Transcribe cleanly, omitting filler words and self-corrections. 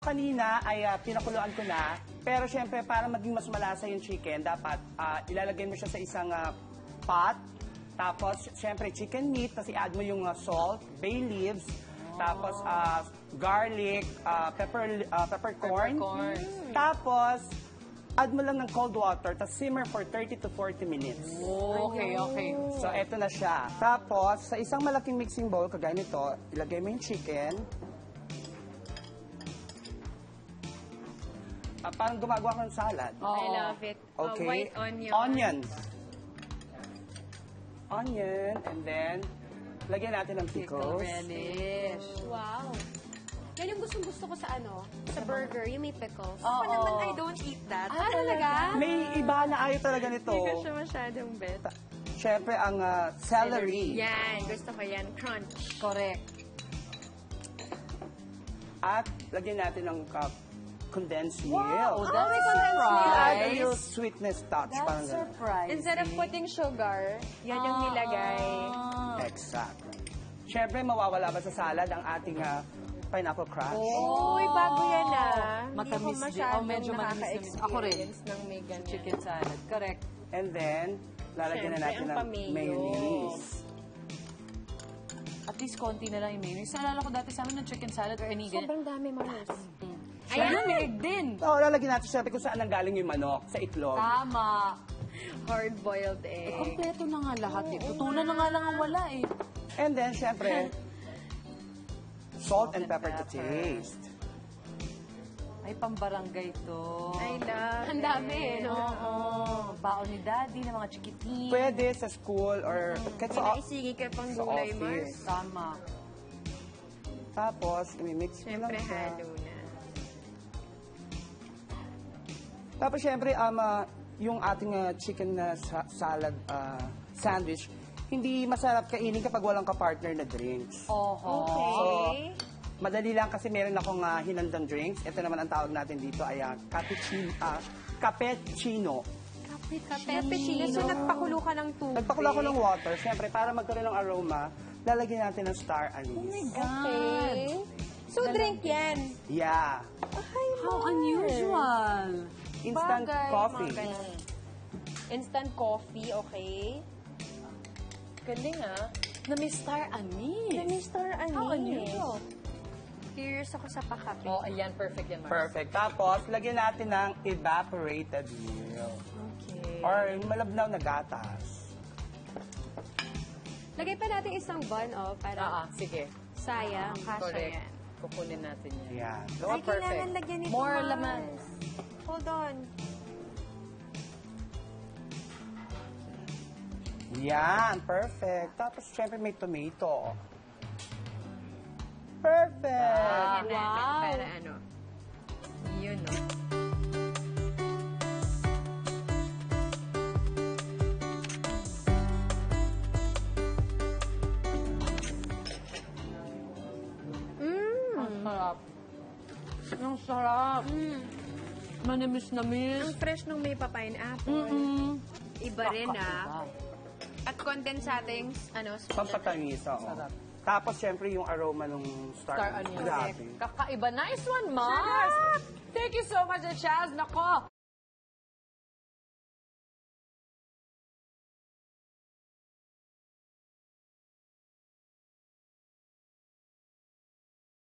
Kanina ay pinakuluan ko na, pero syempre para maging mas malasa yung chicken, dapat ilalagay mo siya sa isang pot. Tapos syempre chicken meat, tapos i-add mo yung salt, bay leaves, tapos garlic, peppercorn. Tapos add mo lang ng cold water, tapos simmer for 30 to 40 minutes. Oh, okay. So eto na siya. Tapos sa isang malaking mixing bowl, kagaya nito, ilagay mo yung chicken. Parang gumagawa ka ng salad. I love it. Okay. White onion. Onion, and then, lagyan natin ng pickles. Relish. Wow. Yan yung gustong-gusto ko sa sa burger, yung may pickles. Ako naman, I don't eat that. Talaga? May iba na ayaw talaga nito. Hindi ko siya masyadong bet. Siyempre, ang celery. Yan, gusto ko yan. Crunch. Correct. At lagyan natin ng condensed milk. Wow, that's may condensed milk. Add a surprise. little sweetness touch. That's parang ganun. surprising. Instead of putting sugar, yan yung nilagay. Exactly. Siyempre, mawawala ba sa salad ang ating pineapple crunch? Uy, bago yan Matamis din. Medyo matamis. Ako rin. Ng may ganyan. Chicken salad. Correct. And then, lalagyan na Siyempre, natin ang ng pamayo. mayonnaise. At least konti na lang yung mayonnaise. Naalala ko dati sa amin ng chicken salad or any ganyan. Sobrang dami, Manos. Ayan, may egg din. Oo, lalagyan natin siyempre kung saan nanggaling yung manok, sa itlog. Tama. Hard-boiled egg. Kompleto na nga lahat eh. Tutunan na nga lang ang wala eh. And then, siyempre, salt and pepper to taste. Ay, pambarangay to. I love Ang dami, no? Oo. Baon ni daddy ng mga chikitin. Pwede sa school or kahit sa, Naisigi ka pang sa gulay, office. Mars. Tama. Tapos, imimix mo lang Siyempre, siya. halo na. Tapos, siyempre, yung ating chicken na salad sandwich, hindi masarap kainin kapag walang ka-partner na drinks. Oho. Okay. Madali lang kasi meron akong hinandang drinks. Ito naman ang tawag natin dito ay cappuccino. Cappuccino. So, nagpakulo ka ng tubig. Nagpakulo ako ng water. Siyempre, para magkaroon ng aroma, lalagyan natin ng star anise. Okay. So, drink yan. Yeah. How unusual. Instant Bagay, coffee. mga ganun. Instant coffee, okay. Galing Na may star anise. Mr. How unusual. Curious ako sa pakape. Oh, ayan. Perfect yan, Mars. Perfect. Tapos, lagyan natin ng evaporated milk. Okay. Or malabnaw na gatas. Lagay pa natin isang bun, para Sige. sayang. Kasha Correct. yan. Kukunin natin yan. Yan. Ay, kailangan lagyan nito, More Mars. laman. Hold on. Yan. Perfect. Tapos, syempre may tomato. Perfect. Wow. Para ano. Yun, no? Ang sarap. Ang sarap. Manamis-namis. Ang fresh nung may pa-pineapple. Iba rin, At condensate yung, Pampatamis, oo. Tapos, syempre, yung aroma ng star anise. Grabe. Kakaiba. Nice one, Mars! Thank you so much, Chaz. Nako!